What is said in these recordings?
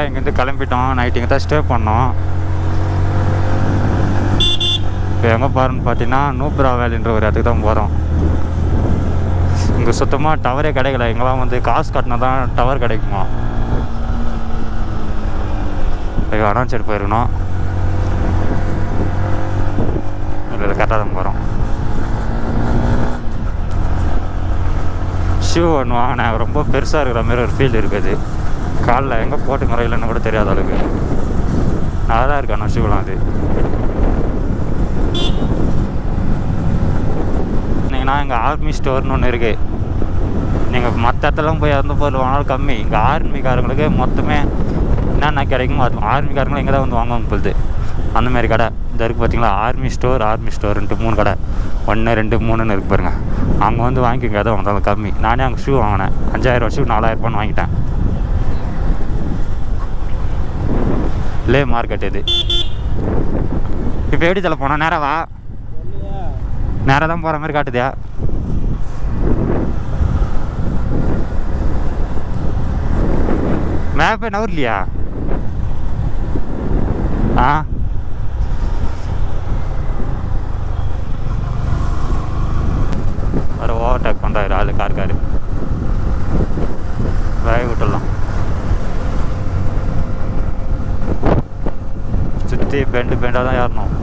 இங்கேருந்து கிளம்பிட்டோம். நைட்டு இங்கே தான் ஸ்டே பண்ணோம். இப்போ எங்கே போகிறோன்னு பார்த்தீங்கன்னா நூப்ரா வேலின்ற ஒரு இடத்துக்கு தான் போகிறோம். இங்கே சுத்தமாக டவரே கிடைக்கல. இங்கெல்லாம் வந்து காசு கட்டினா தான் டவர் கிடைக்குமா. இப்போ அடான்சைடு போயிருக்கணும். இல்லை கரெக்டாக தான் போகிறோம். ஷூ ஒன்று வாங்கினேன். ரொம்ப பெருசாக இருக்கிற மாதிரி ஒரு ஃபீல் இருக்குது. காலில் எங்கே போட்டு முறையில்னு கூட தெரியாத அளவுக்கு நல்லா தான் இருக்கு. ஆனால் ஷூலாம் அது நீங்கன்னா இங்கே ஆர்மி ஸ்டோர்னு ஒன்று இருக்குது. நீங்கள் மற்ற இடத்துலாம் போய் அந்த பொருள் வாங்கினாலும் கம்மி. இங்கே ஆர்மிக்காரங்களுக்கு மொத்தமே என்னென்ன கிடைக்குமோ அது ஆர்மிக்காரங்களும் இங்கே தான் வந்து வாங்குவாங்க போகுது. அந்தமாரி கடை இந்த இருக்குது பார்த்தீங்களா. ஆர்மி ஸ்டோருன்ட்டு 3 கடை, 1 2 3ன்னு இருக்கு பாருங்க. அங்கே வந்து வாங்கிக்கோங்க. எதை வந்தாலும் கம்மி. நானே அங்கே ஷூ வாங்கினேன். 5000 ஷூ 4000 வாங்கிட்டேன். லே மார்க்கெட் இது. இப்போ எப்படி தலை போனால் நேராக வா. நேராக தான் போகிற மாதிரி காட்டுதியா? மேப்பே நவர்லையா? ஆ வர ஓவர்டேக் பண்ணுறாரு ஆளு. காரு வேக விட்டுடலாம். சுற்றி பெண்டாக தான் ஏறணும்.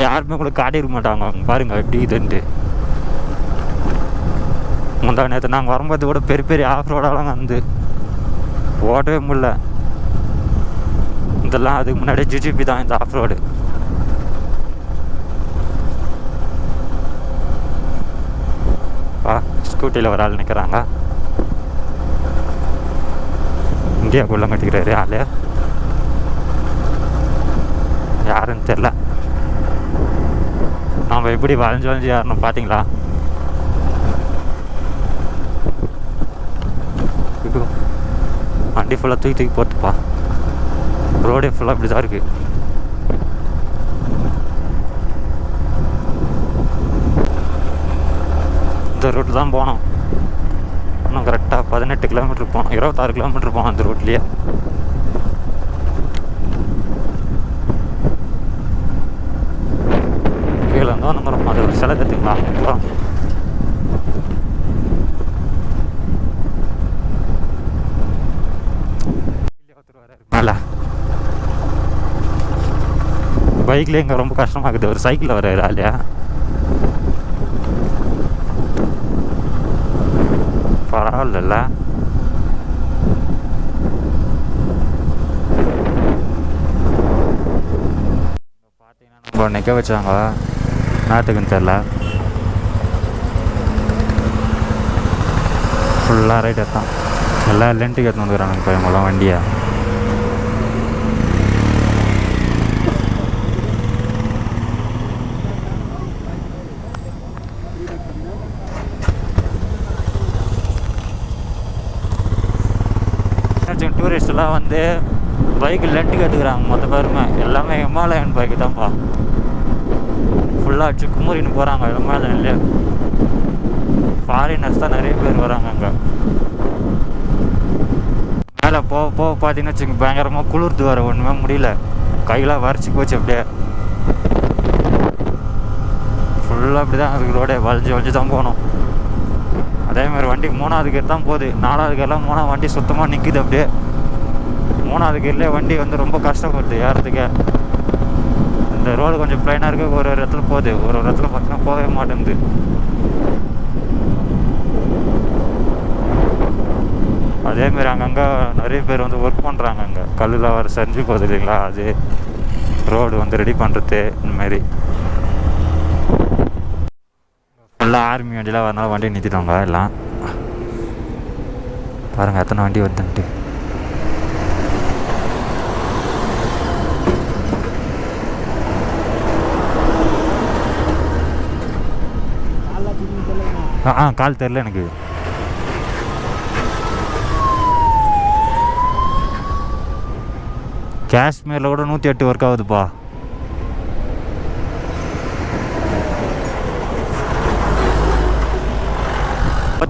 யாருமே கூட காட்டியிருக்க மாட்டாங்க. அவங்க பாருங்க எப்படி இதுன்ட்டு. முந்தா நேற்று நாங்கள் வரும்போது கூட பெரிய பெரிய ஆஃப் ரோடெல்லாம் வந்து ஓடவே முடியல. இதெல்லாம் அதுக்கு முன்னாடியே ஜிஜிபி தான் இந்த ஆஃப் ரோடு. ஸ்கூட்டியில் ஒரு ஆள் நிற்கிறாங்க. இங்கேயா குள்ளம் கட்டிக்கிறாரு ஆள். யாருன்னு தெரில. நம்ம எப்படி வளைஞ்சு யாருன்னு பார்த்தீங்களா? வண்டி ஃபுல்லாக தூக்கி போட்டுப்பா. ரோடே ஃபுல்லாக இப்படி தான் இருக்குது. இந்த ரோட்டில் தான் போனோம். இன்னும் கரெக்டாக 18 கிலோமீட்டர் போனோம். 26 கிலோமீட்டர் போனோம் அந்த ரோட்லேயே. கீழே இருந்தோம் நம்ம அது ஒரு சிலை கற்றுக்கலாம். அப்புறம் மேலே பைக்கில் இங்கே ரொம்ப கஷ்டமாகுது. ஒரு சைக்கிளில் வர ஆளியா பரவாயில்ல. பார்த்தீங்கன்னா நம்ம நிற்க வச்சாங்க. நேரத்துக்குன்னு தெரில. ஃபுல்லாக ரைட் தான். எல்லாம் லென்ட்டுக்கு எடுத்து வந்துக்கிறாங்க இப்போ இவங்களாம் வண்டியை. டூரிஸ்டெல்லாம் வந்து பைக்கு லென்ட்டுக்கு எடுத்துக்கிறாங்க மொத்த பேருமே. எல்லாமே ஹிமாலயன் பைக்கு தான்ப்பா. ஃபுல்லாக அடிச்சு குமரின்னு போகிறாங்க ஹிமாலயன்லேயே. ஃபாரினர்ஸ் தான் நிறைய பேர் வராங்க அங்கே. மேலே போக போக பார்த்தீங்கன்னு வச்சுங்க பயங்கரமாக குளிர்ந்து வர ஒன்றுமே முடியல. கையெல்லாம் வரைச்சி போச்சு அப்படியே. ஃபுல்லாக அப்படி தான் அதுக்கு ரோடே வளைஞ்சு தான் போகணும். அதேமாதிரி வண்டி 3வது கேர் தான் போகுது. 4வது கேர்லாம் 3வது வண்டி சுத்தமாக நிற்குது அப்படியே. 3வது கேர்லேயே வண்டி வந்து ரொம்ப கஷ்டப்படுது ஏறதுக்கே. இந்த ரோடு கொஞ்சம் ப்ளைனாக இருக்குது. ஒரு இடத்துல போகுது. ஒரு இடத்துல பார்த்தீங்கன்னா போகவே மாட்டேங்குது. அதேமாரி அங்கங்கே நிறைய பேர் வந்து ஒர்க் பண்ணுறாங்க. அங்கே கல்லில் வர செஞ்சு போகுது இல்லைங்களா. அது ரோடு வந்து ரெடி பண்ணுறது. இந்தமாரி ஃபுல்லாக ஆர்மி வண்டியெலாம் வரனால வண்டியை நிறுத்திடுவாங்க எல்லாம். பாருங்கள் எத்தனை வண்டி வருதுன்ட்டு. கால் தெரில எனக்கு. காஷ்மீரில் கூட 108 ஒர்க் ஆகுதுப்பா.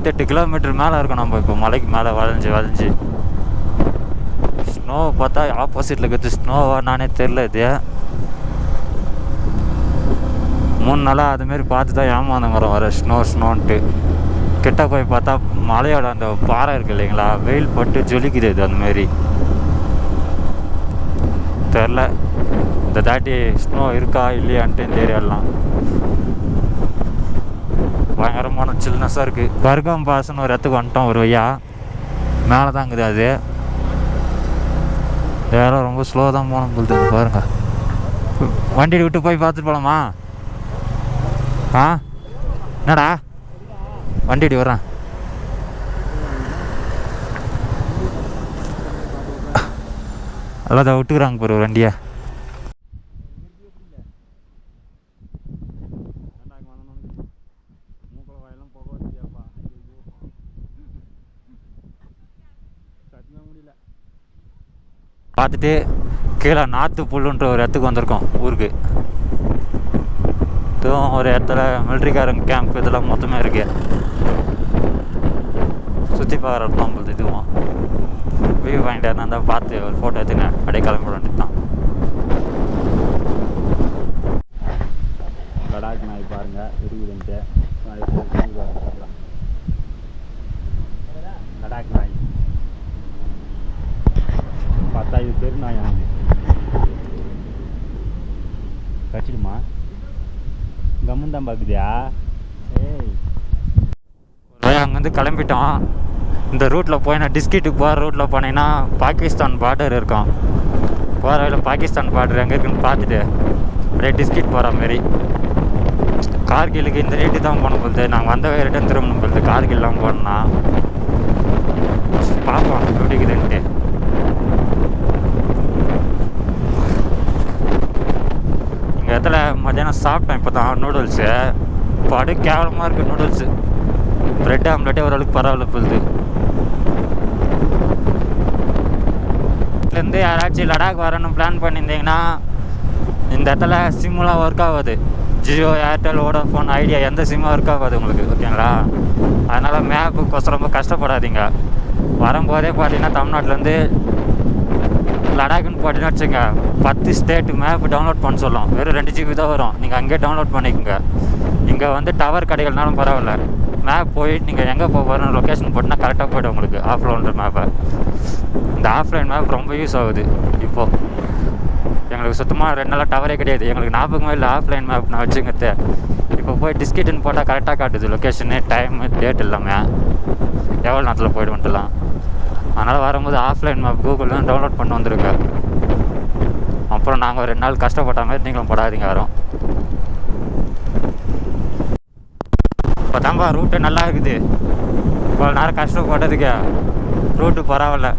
7-8 கிலோமீட்டர் மேலே இருக்கும். நம்ம இப்போ மலைக்கு மேலே வளைஞ்சு ஸ்னோவை பார்த்தா ஆப்போசிட்டில் இருக்கிறது ஸ்னோவா நானே தெரில. இது 3 நாளாக அதுமாரி பார்த்து தான் ஏமாந்தம் வர ஸ்னோன்ட்டு. கிட்ட போய் பார்த்தா மலையோட அந்த பாறை இருக்குது இல்லைங்களா, வெயில் பட்டு ஜொலிக்குது. இது அந்தமாரி தெரில இந்த தாட்டி ஸ்னோ இருக்கா இல்லையான்ட்டு இந்த ஏரியாலாம் பயங்கரமான சில்னஸாக இருக்குது. பர்கம் பாஸ்ன்னு ஒரு இடத்துக்கு வந்துட்டோம். ஒரு வழியா மேலே தாங்குது. அது வேற ரொம்ப ஸ்லோ தான் போகணும் போகுது. பாருங்க, வண்டி விட்டு போய் பார்த்துட்டு போகலாமா? என்னடா வண்டி வர்றேன். அதான் விட்டுக்கிறாங்க பாரு வண்டியை. பார்த்துட்டு கீழே நாற்று புல்லுன்ற ஒரு இடத்துக்கு வந்திருக்கோம். ஊருக்கு இதுவும் ஒரு இடத்துல மிலிட்ரிக்காரங்க கேம்ப் இதெல்லாம் மொத்தமே இருக்கு. சுற்றி பார்க்குற இடம்லாம் போகுது. இதுவும் வியூ பாயிண்ட் இருந்தால் பார்த்து ஒரு ஃபோட்டோ எடுத்துங்க அப்படியே கிளம்பிட வேண்டியது தான். லடாக் நாய் பாருங்கள் இருக்குதுன்ட்டு. லடாக் நாய் பார்த்தா இது பெரு நாய் கச்சிடுமா கம்மன் தான் பார்க்குதியா? ஒரு அங்கேருந்து கிளம்பிட்டோம். இந்த ரூட்டில் போய் நான் டிஸ்ட்ரிக்ட்டுக்கு போகிற ரூட்டில் போனீங்கன்னா பாகிஸ்தான் பார்டர் இருக்கும். போகிற வழியில் பாகிஸ்தான் பார்டர் எங்கே இருக்குன்னு பார்த்துட்டு அப்படியே டிஸ்ட்ரிக்ட் போகிற மாரி. கார்கிலுக்கு இந்த ரேட்டு தான் போன போகுது. நாங்கள் வந்த ரிட்டன் திரும்பணும் போகுது. கார்கில்லாம் போனோம்னா பார்ப்போம் எப்படி இருக்குதுன்ட்டு. இங்கே இடத்துல மத்தியானம் சாப்பிட்டேன் இப்போ தான் நூடுல்ஸு. படு கேவலமாக இருக்குது நூடுல்ஸு. ப்ரெட் ஆம்லெட்டே ஓரளவுக்கு பரவாயில்ல போகுது. இதுலேருந்து யாராச்சும் லடாக் வரணும்னு பிளான் பண்ணியிருந்தீங்கன்னா இந்த இடத்துல சிம்முலாம் ஒர்க் ஆகாது. ஜியோ, ஏர்டெல், வோடாஃபோன், ஐடியா எந்த சிம்மும் ஒர்க் ஆகாது உங்களுக்கு, ஓகேங்களா? அதனால் மேப்புக்கு ரொம்ப கஷ்டப்படாதீங்க. வரும்போதே பார்த்தீங்கன்னா தமிழ்நாட்டிலேருந்து லடாக்குன்னு போட்டிங்கன்னா வச்சுங்க 10 ஸ்டேட்டு மேப்பு டவுன்லோட் பண்ண சொல்லும். வெறும் 2 GB தான் வரும். நீங்கள் அங்கேயே டவுன்லோட் பண்ணிக்கோங்க. இங்கே வந்து டவர் கிடைக்கலனாலும் பரவாயில்ல, மேப் போய் நீங்கள் எங்கே போகிறோன்னு லொக்கேஷன் போட்டினா கரெக்டாக போய்டும் உங்களுக்கு ஆஃப்லைன்ற மேப்பை. இந்த ஆஃப்லைன் மேப் ரொம்ப யூஸ் ஆகுது. இப்போது எங்களுக்கு சுத்தமாக 2 நாளாக டவரே கிடையாது. எங்களுக்கு ஞாபகமே இல்லை ஆஃப்லைன் மேப் நான் வச்சுங்கிறது. இப்போ போய் டிஸ்கிட்டுன்னு போட்டால் கரெக்டாக காட்டுது லொக்கேஷனு, டைமு, டேட் எல்லாமே. எவ்வளோ நேரத்தில் போய்ட்டு வந்துடலாம். அதனால் வரும்போது ஆஃப்லைன் மேப் கூகுள் தான் டவுன்லோட் பண்ணி வந்துருங்க. அப்புறம் நாங்கள் 2 நாள் கஷ்டப்பட்ட மாதிரி நீங்களும் படாதீங்க யாரும். இப்போ தான்பா ரூட்டு நல்லா இருக்குது. இவ்வளோ நேரம் கஷ்டப்பட்டதுக்கு ரூட்டு பரவாயில்ல,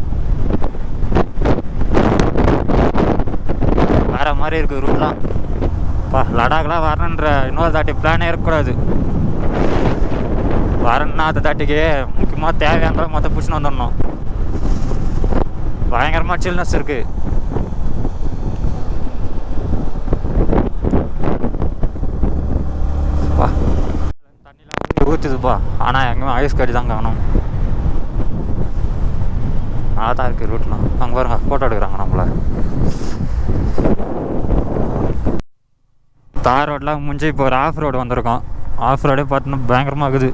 வேறு மாதிரி இருக்குது ரூட்லாம். இப்போ லடாக்லாம் வரணுன்ற இன்னொரு தாட்டி பிளானே இருக்கக்கூடாது. வரணுன்னா அந்த தாட்டிக்கு முக்கியமாக தேவையான மொத்தம் பிடிச்சின்னு வந்துடணும். பயங்கரமாக சில்னஸ் இருக்குது. தண்ணிலாம் ஊற்றுதுப்பா. ஆனால் எங்கேயுமே ஐஸ் கட்டி தான் காணும். நல்லா தான் இருக்குது ரூட்லாம். அங்கே பாருங்க ஃபோட்டோ எடுக்கிறாங்க நம்மளை. தார் ரோடெலாம் முடிஞ்சு இப்போ ஒரு ஆஃப் ரோடு வந்திருக்கோம். ஆஃப் ரோடே பார்த்தோன்னா பயங்கரமாக இருக்குது.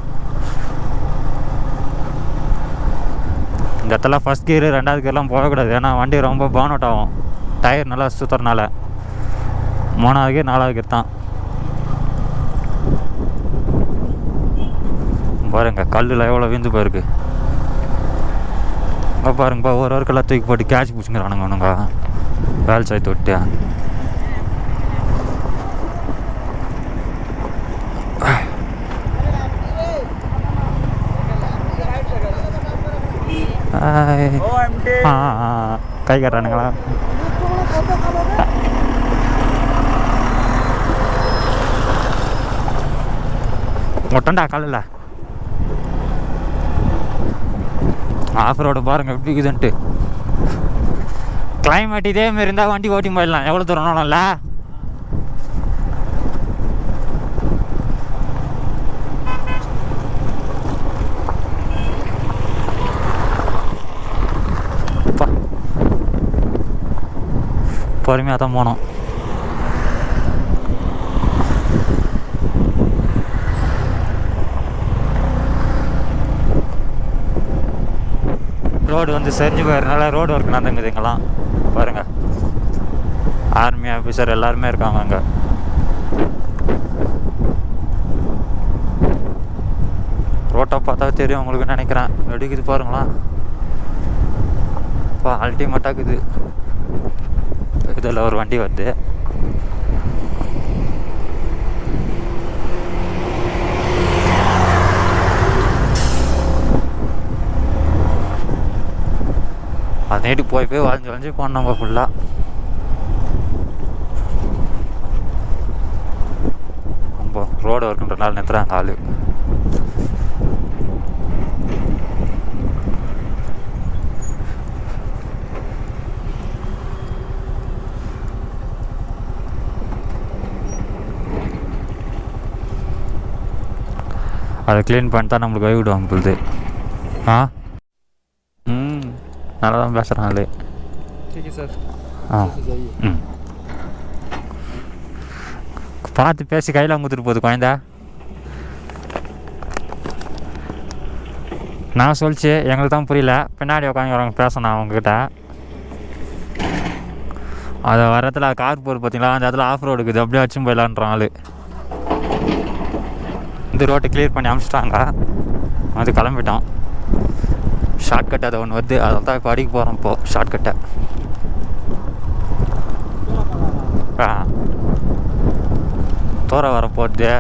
இந்த இடத்துல ஃபஸ்ட் கியரு 2வது கியர்லாம் போகக்கூடாது. ஏன்னா வண்டி ரொம்ப பர்ன் அவுட் ஆகும் டயர் நல்லா சுற்றுறனால. 3வது கியர் 4வது கியர் தான். பாருங்க கல்லில் எவ்வளோ வீந்து போயிருக்கு. அங்கே பாருங்கப்பா ஒரு ஒர்க்கெல்லாம் தூக்கி போட்டு கேட்ச் பிடிச்சிங்கிறானுங்க ஒன்றுங்க வேலை சேர்த்து விட்டு. கை கட்டுறானுங்களா? மொட்டண்டா காலில் ஆஃப் ரோடு பாருங்க எப்படி இருக்குதுன்ட்டு. கிளைமேட் இதே மாரி இருந்தால் வண்டி ஓட்டி போயிடலாம். எவ்வளோ தூரம்னாலும்ல பொறுமையாக தான் போனோம். ரோடு வந்து செஞ்சு போயிருந்தால ரோடு ஒர்க் நடந்துங்குது இங்கெல்லாம் பாருங்கள். ஆர்மி ஆஃபீஸர் எல்லாருமே இருக்காங்க அங்கே. ரோட்டை பார்த்தா தெரியும் உங்களுக்கு நினைக்கிறேன். எடுக்குது பாருங்களா, இப்போ அல்டிமேட்டாக இருக்குது. இதில் ஒரு வண்டி வருது. அது நேட்டு போய் வளைஞ்சு போனோம் நம்ம ஃபுல்லாக. ரொம்ப ரோடு ஒர்க்குன்றனால நிறுத்துறாங்க ஆள். அதை க்ளீன் பண்ணிட்டா நம்மளுக்கு கை விடுவாங்க பொழுது. நல்லா தான் பேசுகிறாங்களே. பார்த்து பேசி கையில் கொடுத்துட்டு போகுது குழந்த. நான் சொல்லிச்சு எங்களுக்கு தான் புரியல. பின்னாடி உட்காந்து வரவங்க பேசணும் அவங்கக்கிட்ட. அதை வரத்தில் கார் போகுது பார்த்தீங்களா, அந்த இடத்துல ஆஃப் ரோடு இருக்குது. அப்படியே வச்சும் போயிடலான்றான் ஆள். இந்த ரோட்டை கிளியர் பண்ணி அனுப்பிச்சிட்டாங்க. அது கிளம்பிட்டோம். ஷார்ட்கட் அதை ஒன்று வருது, அதில் தான் இப்போ அடிக்க போகிறோம். இப்போது ஷார்ட்கட்டை தூர வர போகுது.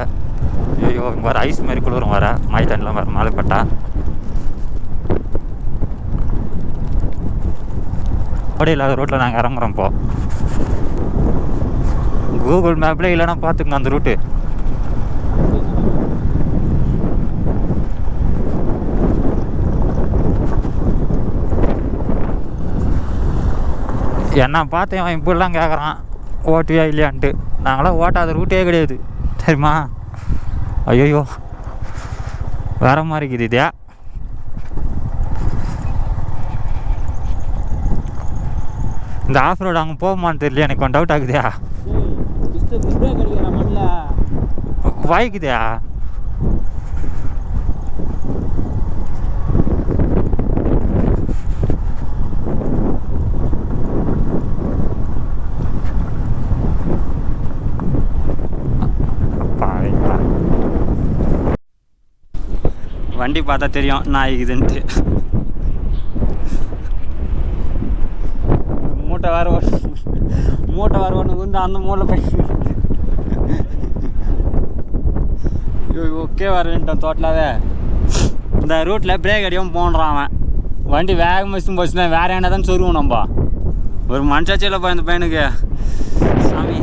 ஐயோ வர ஐஸ் மாரி குளிரும் வர மழை தண்ணிலாம் வர மழை பட்டா. அப்படி இல்லாத ரோட்டில் நாங்கள் இறங்குறோம். இப்போது கூகுள் மேப்லேயே இல்லைன்னா பார்த்துக்குங்க அந்த ரூட்டு. என்ன பார்த்து அவன் இப்படிலாம் கேட்குறான், ஓட்டுவியா இல்லையான்ட்டு. நாங்களாம் ஓட்டாத ரூட்டே கிடையாது தெரியுமா. ஐயோ வேற மாதிரி இருக்குது இதே. இந்த ஆஃப் ரோடு அங்கே போகுமான்னு தெரியல, எனக்கு கொஞ்சம் டவுட் ஆகுதியா. வாய்க்குதியா வண்டி பார்த்தா தெரியும் நாய்க்குதுன்ட்டு. மூட்டை வேறு ஒன்று வந்து அந்த மூளை போய் ஓகே வரேன்ட்டான் தோட்டலாவே. இந்த ரூட்டில் பிரேக் அடியும் போன்றான் அவன். வண்டி வேகமாக வச்சு போச்சுன்னா வேறு என்ன தான் சொருவோம் நம்ம. ஒரு மனுஷாச்சும் இல்லைப்பா இந்த பையனுக்கு. சாமி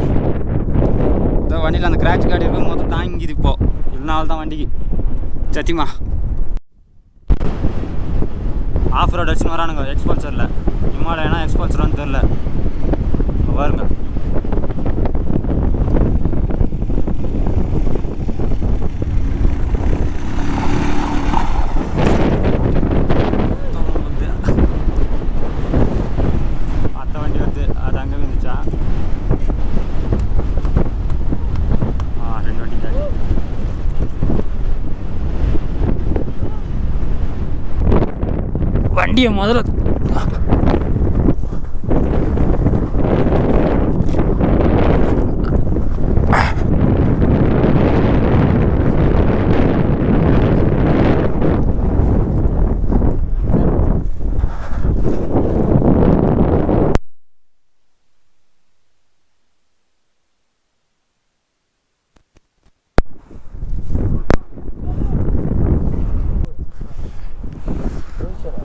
இந்த வண்டியில் அந்த கிராட்ச் கார்டு இருக்கும் மொத்தம் தாங்கிது இப்போது. இல்லைனால தான் வண்டிக்கு சத்தியமா ஆஃப் ரோடு அடிச்சுன்னு வரானுங்க. எக்ஸ்பல்சரில் ஹிமாலயனா எக்ஸ்பல்சரான்னு தெரில பாருங்க. அத்த வண்டி வருது, அது அங்கே வந்துச்சா. ரெண்டு வண்டி காட்டி வண்டியை முதல்ல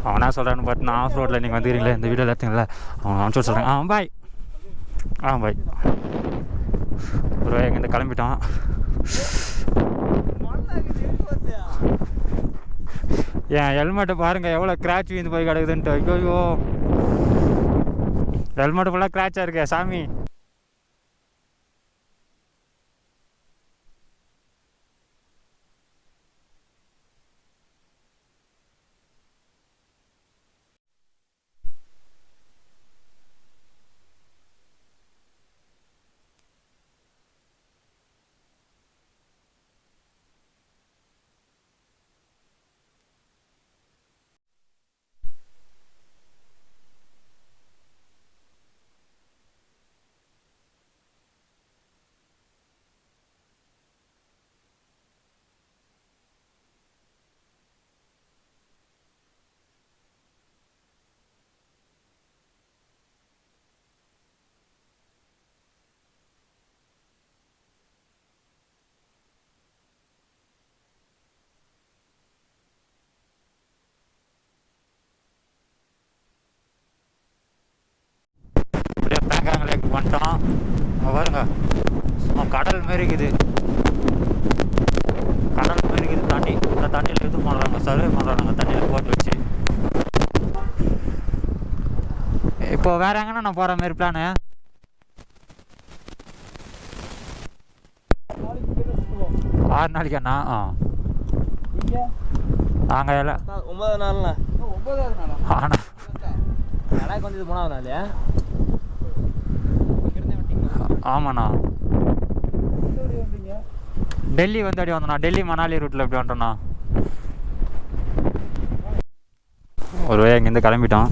அவனா சொல்கிறான்னு பார்த்து நான் ஆஃப் ரோட்டில் நீங்கள் வந்துக்கிறீங்களே இந்த வீடியோ எல்லாத்தையும்ல அவன் அனுப்பிச்சு சொல்கிறேன். பாய் பாய் ப்ரோ. எங்கேருந்து கிளம்பிட்டான். ஏன் ஹெல்மெட்டை பாருங்கள் எவ்வளோ கிராச் வீந்து போய் கிடக்குதுன்ட்டு. ஐயோ ஹெல்மெட்டு ஃபுல்லாக கிராச்சாக இருக்கே சாமி. வந்துட்டோம். பாருங்க கடல் மாரி இருக்குது. கடல் மாரி இருக்குது. தண்ணி இந்த தண்ணியில் இது பண்ணுறாங்க, சர்வே பண்ணுறாங்க தண்ணியில் போட்டு வச்சு. இப்போ வேற எங்கன்னா நான் போகிற மாதிரி பிளானு? ஆறு நாளைக்கு அண்ணா. நாங்கள் எல்லாம் 9வது நாள்ண்ணா. 9வது நாளா? ஆனால் லடாக் வந்து 3வது நாள். ஆமாண்ணா. டெல்லி வந்து அப்படி வந்தோண்ணா. டெல்லி மணாலி ரூட்டில் எப்படி வந்துட்டோண்ணா. ஒரு வழியாக இங்கேருந்து கிளம்பிட்டோம்.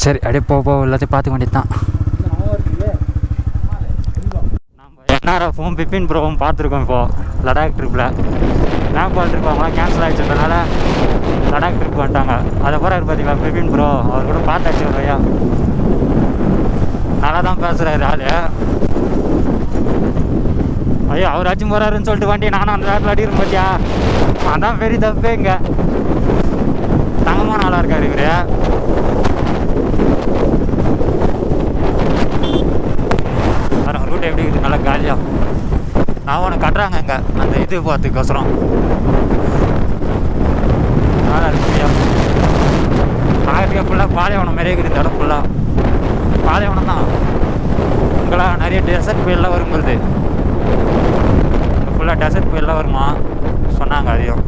சரி அப்படியே போ எல்லாத்தையும் பார்த்துக்க வேண்டியது தான். நம்ம என்ஆர்எஃப்பும் பிபின் ப்ரோவும் பார்த்துருக்கோம் இப்போது லடாக் ட்ரிப்பில். நேபாள் ட்ரிப் அவங்களாம் கேன்சல் ஆகிடுச்சதுனால லடாக் ட்ரிப் வந்துட்டாங்க. அதை போகிற பார்த்தீங்களா பிபின் ப்ரோ, அவர் கூட பார்த்தாச்சு ஒரு வழியா. நல்லா தான் பேசுகிறாரு ஆள். ஐயோ அவராச்சும் போகிறாருன்னு சொல்லிட்டு வண்டி நானும் அந்த நேரத்தில் அடிக்கிறேன் பார்த்தியா. அதான் பெரிய தப்பே. இங்கே தங்கமான ஆளாக இருக்கார் இவர். பாருங்க ரூட் எப்படி இருக்குது, நல்லா காலியாக. நான் ஒன்று கட்டுறாங்க இங்கே அந்த இது பார்த்துக்கோசரம். நல்லா இருக்குயா. ஆகிய ஃபுல்லாக பாலைவனம் மாரியே இருக்குது. இடம் ஃபுல்லாக பாலைவனம் தான். இங்கெல்லாம் நிறைய டெசர்ட் புயல்லாம் வரும்பொழுது ஃபுல்லாக டெசர்ட் புயல்லாம் வருமா சொன்னாங்க. அதையும்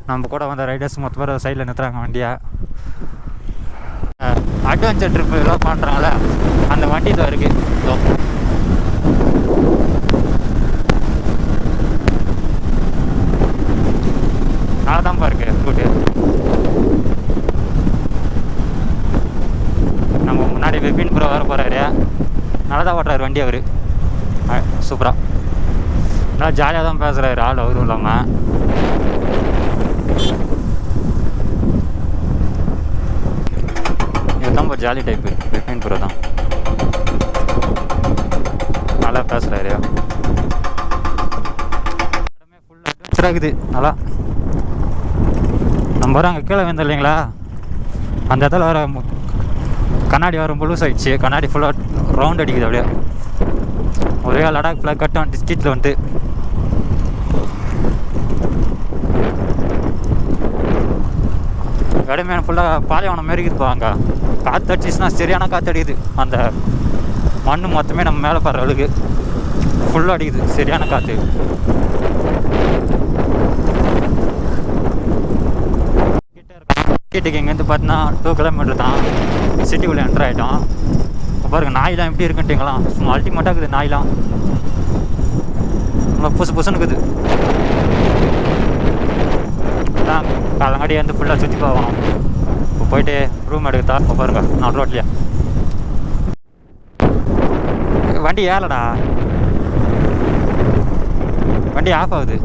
நம்ம கூட வந்த ரைடர்ஸ் மொத்த பேர் சைடில் நிறுத்துறாங்க வண்டியை. அட்வென்ச்சர் ட்ரிப்பு எல்லாம் பண்ணுறாங்களே அந்த வண்டி தான் இருக்குது. நல்லா தான்ப்பா இருக்குது ரூட்டு. நம்ம முன்னாடி விபின் ப்ரோ வர போகிறாரு. நல்லா தான் ஓட்டுறாரு வண்டி அவர். சூப்பராக நல்லா ஜாலியாக தான் பேசுகிறாரு ஆள் அவரும் இல்லாமல். இதுதான் ஒரு ஜாலி டைப்பு விபின் ப்ரோ தான். நல்லா பேசுகிறாரு. இடமே ஃபுல் அட்வென்ச்சராக இருக்குது. நல்லா நம்ம வர அங்கே கீழே வந்து இல்லைங்களா, அந்த இடத்துல வர கண்ணாடி வர முழுசு ஆயிடுச்சு. கண்ணாடி ஃபுல்லாக ரவுண்ட் அடிக்குது. அப்படியே ஒரே லடாக் ஃப்ளாக் கட்டும் டிஸ்ட்ரிக்டில் வந்து. இடமே ஃபுல்லாக பாலைவனம் மாரி இருக்குதுப்பா. அங்கே காற்று அடிச்சுன்னா சரியான காற்று அடிக்குது. அந்த மண் மொத்தமே நம்ம மேலே படுற அளவுக்கு ஃபுல்லாக அடிக்குது சரியான காற்று. கிட்டக்கு இங்கேருந்து பார்த்தீங்கன்னா 2 கிலோமீட்டர் தான் சிட்டிக்குள்ளே என்ட்ரு ஆகிட்டோம். பாருங்க நாயெலாம் எப்படி இருக்குன்ட்டிங்களா, சும்மா அல்டிமேட்டாக இருக்குது நாயெலாம். ரொம்ப புதுசுன்னு இருக்குது. அதான் காலங்காடி வந்து ஃபுல்லாக சுற்றி போகணும். இப்போ போயிட்டு ரூம் எடுக்கத்தா. இப்போ பாருங்க நான் ரோட்லையே வண்டி ஏலடா, வண்டி ஆஃப் ஆகுது.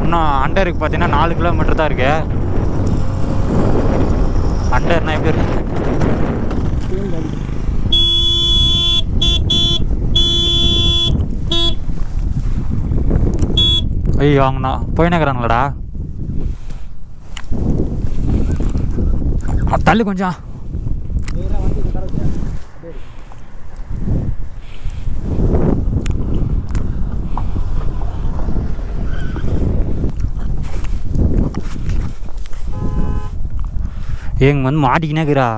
இன்னும் அண்டருக்கு பார்த்தீங்கன்னா 4 கிலோமீட்டர் தான் இருக்கு. அண்டர்னா எப்படி இருக்கு? ஐயோ வாங்கண்ணா போயினேக்கிறாங்களடா. தள்ளு கொஞ்சம். எங்க வந்து மாட்டிக்கினேக்குறா.